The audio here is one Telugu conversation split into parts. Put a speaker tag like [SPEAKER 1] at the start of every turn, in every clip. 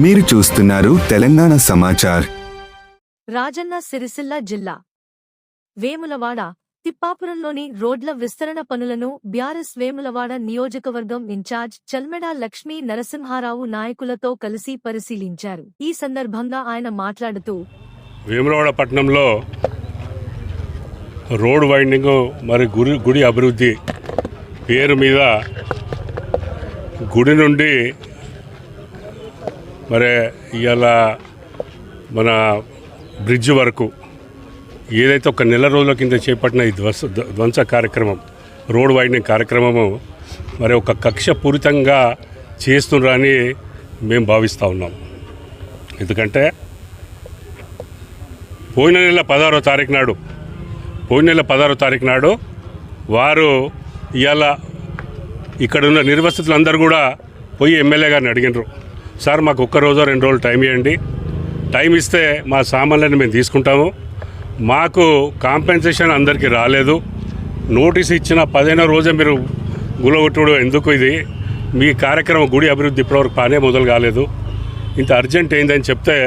[SPEAKER 1] మీరు చూస్తున్నారు తెలంగాణ సమాచార్.
[SPEAKER 2] రాజన్న సిరిసిల్ల జిల్లా వేములవాడ తిప్పాపురంలోని రోడ్ల విస్తరణ పనులను బీఆర్ఎస్ వేములవాడ నియోజకవర్గం ఇన్ఛార్జ్ చల్మెడ లక్ష్మీ నరసింహారావు నాయకులతో కలిసి పరిశీలించారు. ఈ సందర్భంగా ఆయన మాట్లాడుతూ,
[SPEAKER 3] వేములవాడ పట్టణంలో రోడ్ వైండింగ్ మరి గుడి అభివృద్ధి పేరు మీద గుడి నుండి మరి ఇవాళ మన బ్రిడ్జ్ వరకు ఏదైతే ఒక నెల రోజుల కింద చేపట్టిన ఈ ధ్వంస కార్యక్రమం, రోడ్ వైండింగ్ కార్యక్రమము మరి ఒక కక్షపూరితంగా చేస్తున్నారని మేము భావిస్తూ ఉన్నాం. ఎందుకంటే పోయిన నెల 16వ తారీఖు నాడు వారు ఇవాళ ఇక్కడున్న నిర్వసితులందరూ కూడా పోయి ఎమ్మెల్యే గారిని అడిగినారు, సార్ మాకు ఒక్క రోజు 2 రోజులు టైం ఇవ్వండి, టైం ఇస్తే మా సామాన్లను మేము తీసుకుంటాము, మాకు కాంపెన్సేషన్ అందరికీ రాలేదు, నోటీస్ ఇచ్చిన 15వ రోజే మీరు గులగొట్టుడు ఎందుకు, ఇది మీ కార్యక్రమం గుడి అభివృద్ధి ఇప్పటివరకు పనే మొదలు కాలేదు, ఇంత అర్జెంట్ అయిందని చెప్తే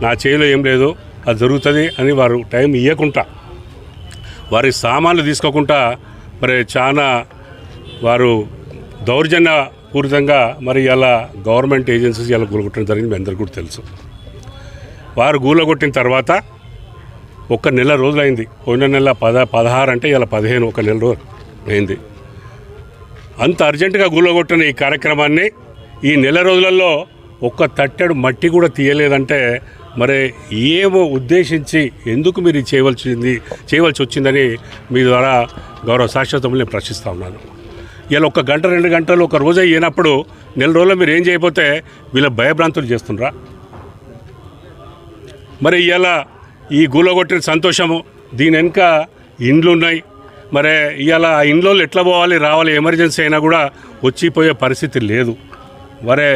[SPEAKER 3] నా చేతిలో ఏం లేదు, అది జరుగుతుంది అని వారు టైం ఇవ్వకుండా వారి సామాన్లు తీసుకోకుండా మరి చాలా వారు దౌర్జన్యపూరితంగా మరి ఇలా గవర్నమెంట్ ఏజెన్సీస్ ఇలా గూలగొట్టడం జరిగింది. మీ అందరికీ కూడా తెలుసు. వారు గూలగొట్టిన తర్వాత ఒక నెల రోజులైంది. పోయిన నెల 16 అంటే ఇలా 15, ఒక నెల రోజు అయింది. అంత అర్జెంటుగా గూలగొట్టిన ఈ కార్యక్రమాన్ని ఈ నెల రోజులలో ఒక్క తట్టెడు మట్టి కూడా తీయలేదంటే మరి ఏమో ఉద్దేశించి ఎందుకు మీరు చేయవలసి వచ్చిందని మీ ద్వారా గౌరవ శాశ్వతములు నేను ప్రశ్నిస్తూ ఉన్నాను. ఇలా 1 గంట 2 గంటలు ఒక రోజు అయినప్పుడు నెల రోజుల్లో మీరు ఏం చేయకపోతే వీళ్ళ భయభ్రాంతులు చేస్తుండ్రా? మరి ఇలా ఈ గూలగొట్టిన సంతోషము దీని వెనుక ఇండ్లు ఉన్నాయి. మరి ఇలా ఆ ఇండ్లో ఎట్లా పోవాలి రావాలి, ఎమర్జెన్సీ అయినా కూడా వచ్చిపోయే పరిస్థితి లేదు. మరే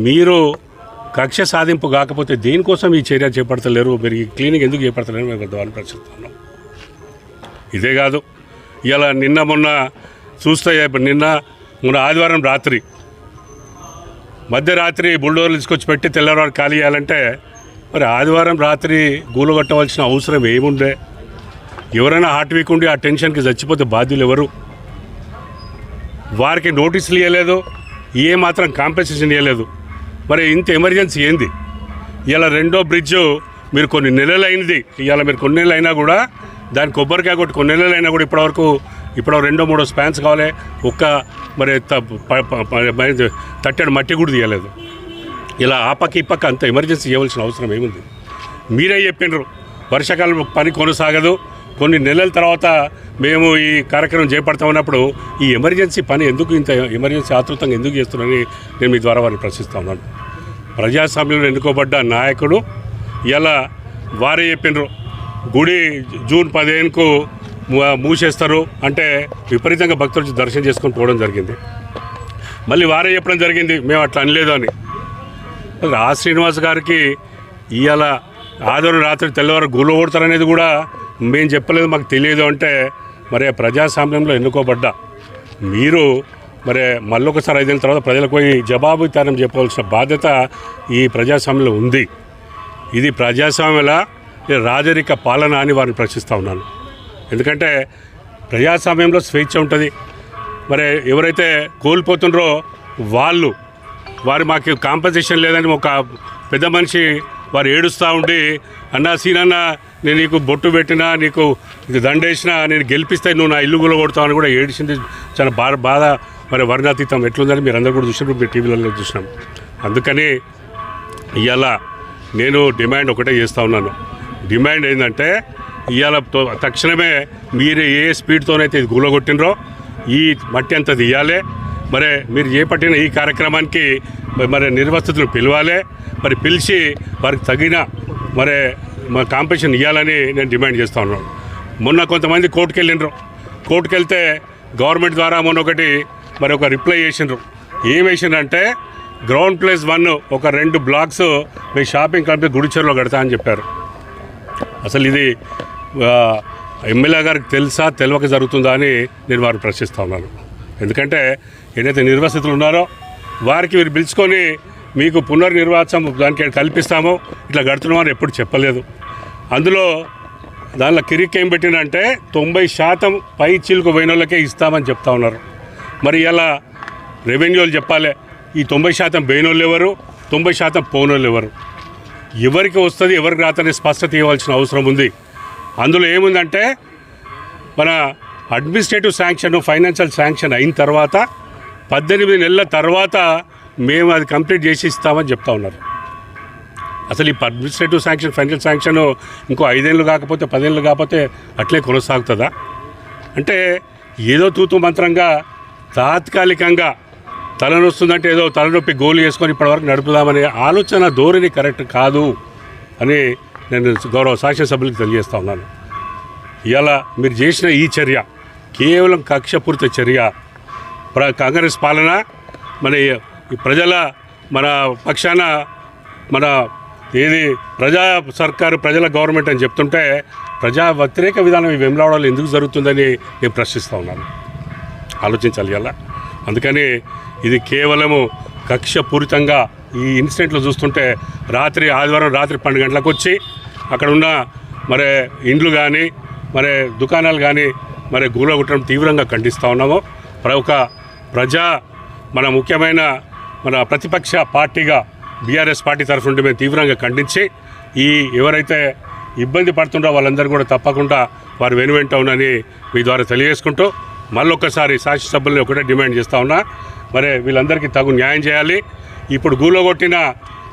[SPEAKER 3] మీరు కక్ష సాధింపు కాకపోతే దేనికోసం ఈ చర్య చేపడతలేరు, మీరు ఈ క్లీనింగ్ ఎందుకు చేపడతలేరు మేము పెద్దవాళ్ళని ప్రశ్నిస్తున్నాం. ఇదే కాదు, ఇలా మొన్న చూస్తే మొన్న ఆదివారం రాత్రి మధ్యరాత్రి బుల్డోర్లు తీసుకొచ్చి పెట్టి తెల్లవారు ఖాళీ చేయాలంటే మరి ఆదివారం రాత్రి గూలగొట్టవలసిన అవసరం ఏముండే? ఎవరైనా హార్ట్ వీక్ ఉండి ఆ టెన్షన్కి చచ్చిపోతే బాధ్యులు ఎవరు? వారికి నోటీసులు ఇవ్వలేదు, ఏమాత్రం కాంపెన్సేషన్ ఇవ్వలేదు. మరి ఇంత ఎమర్జెన్సీ ఏంది? ఇలా 2వ బ్రిడ్జు మీరు కొన్ని నెలలు అయింది, ఇవాళ మీరు కొన్ని నెలలు అయినా కూడా దాని కొబ్బరికాయ కొట్టి కొన్ని నెలలు అయినా కూడా ఇప్పటివరకు 2, 3 స్పాన్స్ కావాలి, ఒక్క మరి తట్టెడు మట్టి కూడా తీయలేదు. ఇలా ఆ పక్క ఈ పక్క అంత ఎమర్జెన్సీ చేయవలసిన అవసరం ఏముంది? మీరే చెప్పినారు వర్షాకాలం పని కొనసాగదు, కొన్ని నెలల తర్వాత మేము ఈ కార్యక్రమం చేపడతామన్నప్పుడు ఈ ఎమర్జెన్సీ పని ఎందుకు, ఇంత ఎమర్జెన్సీ ఆతృతంగా ఎందుకు చేస్తున్నారని నేను మీ ద్వారా వారిని ప్రశ్నిస్తూ ఉన్నాను. ప్రజాస్వామ్యంలో ఎన్నుకోబడ్డ నాయకుడు ఇలా వారే చెప్పినారు గుడి జూన్ 15కు మూసేస్తారు అంటే విపరీతంగా భక్తులు దర్శనం చేసుకొని పోవడం జరిగింది. మళ్ళీ వారే చెప్పడం జరిగింది మేము అట్లా అనలేదు అని. శ్రీనివాస్ గారికి ఇవాళ ఆదివారం రాత్రి తెల్లవారు గూలగొడతారనేది కూడా మేము చెప్పలేదు, మాకు తెలియదు అంటే మరి ప్రజాస్వామ్యంలో ఎన్నుకోబడ్డ మీరు మరి మళ్ళొకసారి 5 ఏళ్ళ తర్వాత ప్రజలకు పోయి జవాబుదారం చెప్పవలసిన బాధ్యత ఈ ప్రజాస్వామ్యంలో ఉంది. ఇది ప్రజాస్వామ్యంలో రాజరిక పాలన అని వారిని ప్రశ్నిస్తూ ఉన్నాను. ఎందుకంటే ప్రజాస్వామ్యంలో స్వేచ్ఛ ఉంటుంది. మరి ఎవరైతే కోల్పోతుండ్రో వారు మాకు కాంపెన్సేషన్ లేదని ఒక పెద్ద మనిషి వారు ఏడుస్తూ ఉండి, అన్నా సీనన్న నేను నీకు బొట్టు పెట్టినా, నీకు దండేసినా, నేను గెలిపిస్తే నువ్వు నా ఇల్లు కూలగొడతావు అని కూడా ఏడిచింది. చాలా బాధ మరి వర్ణాతీతం ఎట్లుందని మీరు అందరూ కూడా చూసినప్పుడు మీరు టీవీలలో చూసినాం. అందుకని ఇవాళ నేను డిమాండ్ ఒకటే చేస్తూ ఉన్నాను. డిమాండ్ ఏంటంటే ఇవాళ తక్షణమే మీరు ఏ స్పీడ్తోనైతే ఇది కూలగొట్టినరో ఈ మట్టి అంతా తీయాలి. మరి మీరు చేపట్టిన ఈ కార్యక్రమానికి మరి నిర్వసితులను పిలవాలి, మరి పిలిచి వారికి తగిన మరి కాంపెన్సేషన్ ఇవ్వాలని నేను డిమాండ్ చేస్తూ ఉన్నాను. మొన్న కొంతమంది కోర్టుకు వెళ్తే గవర్నమెంట్ ద్వారా మొన్న ఒక రిప్లై చేసినారు. ఏం వేసినారంటే గ్రౌండ్ ప్లేస్ 1 ఒక 2 బ్లాక్స్ మీ షాపింగ్ కాంప్లెక్స్ గుడిచెరులో కడతా అని చెప్పారు. అసలు ఇది ఎమ్మెల్యే గారికి తెలుసా తెలియక జరుగుతుందా అని నేను వారిని ప్రశ్నిస్తూ ఉన్నాను. ఎందుకంటే ఏదైతే నిర్వసితులు ఉన్నారో వారికి మీరు పిలుచుకొని మీకు పునర్నిర్వాసం దానికి కల్పిస్తామో ఇట్లా కడుతున్నామని ఎప్పుడు చెప్పలేదు. అందులో దానిలో కిరిక్ ఏం పెట్టినంటే 90% పై చిలుకు పోయిన వాళ్ళకే ఇస్తామని చెప్తా ఉన్నారు. మరి ఇలా రెవెన్యూలు చెప్పాలి, ఈ 90% పోయిన వాళ్ళు ఎవరు, 90% పోని వాళ్ళు ఎవరు, ఎవరికి వస్తుంది ఎవరికి రాతనే స్పష్టత ఇవ్వాల్సిన అవసరం ఉంది. అందులో ఏముందంటే మన అడ్మినిస్ట్రేటివ్ శాంక్షన్ ఫైనాన్షియల్ శాంక్షన్ అయిన తర్వాత 18 నెలల తర్వాత మేము అది కంప్లీట్ చేసి ఇస్తామని చెప్తా ఉన్నారు. అసలు ఈ అడ్మినిస్ట్రేటివ్ శాంక్షన్ ఫైనాన్షియల్ శాంక్షన్ ఇంకో 5 ఏళ్ళు కాకపోతే 10 ఏళ్ళు కాకపోతే అట్లే కొనసాగుతుందా? అంటే ఏదో తూతు మంత్రంగా తాత్కాలికంగా తలనొస్తుందంటే ఏదో తలనొప్పి గోలు చేసుకొని ఇప్పటివరకు నడుపుదామనే ఆలోచన ధోరణి కరెక్ట్ కాదు అని నేను గౌరవ శాసనసభ్యులకు తెలియజేస్తా ఉన్నాను. ఇలా మీరు చేసిన ఈ చర్య కేవలం కక్షపూరిత చర్య. కాంగ్రెస్ పాలన మన ప్రజల మన పక్షాన మన ఏది ప్రజా సర్కారు ప్రజల గవర్నమెంట్ అని చెప్తుంటే ప్రజా వ్యతిరేక విధానం ఈ వేములవాడలో ఎందుకు జరుగుతుందని నేను ప్రశ్నిస్తూ ఉన్నాను. ఆలోచించాలి ఇలా. అందుకని ఇది కేవలము కక్షపూరితంగా ఈ ఇన్సిడెంట్లో చూస్తుంటే ఆదివారం రాత్రి 12 గంటలకు వచ్చి అక్కడ ఉన్న మరి ఇండ్లు కానీ మరి దుకాణాలు కానీ మరి గూలగొట్టడం తీవ్రంగా ఖండిస్తూ ఉన్నాము. మన ముఖ్యమైన మన ప్రతిపక్ష పార్టీగా బీఆర్ఎస్ పార్టీ తరఫు నుండి మేము తీవ్రంగా ఖండించి ఎవరైతే ఇబ్బంది పడుతుండో వాళ్ళందరూ కూడా తప్పకుండా వారు వెనువెంట ఉన్నారని మీ ద్వారా తెలియజేసుకుంటూ మళ్ళొక్కసారి శాసనసభ్యుల్ని ఒకటే డిమాండ్ చేస్తూ ఉన్నా, మరి వీళ్ళందరికీ తగు న్యాయం చేయాలి. ఇప్పుడు గూలగొట్టిన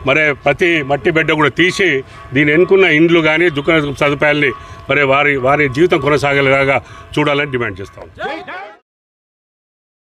[SPEAKER 3] మరి ప్రతి మట్టి బిడ్డ కూడా తీసి దీని ఎన్నుకున్న ఇండ్లు కానీ దుకాణ సదుపాయాల్ని మరి వారి జీవితం కొనసాగేలాగా చూడాలని డిమాండ్ చేస్తాం.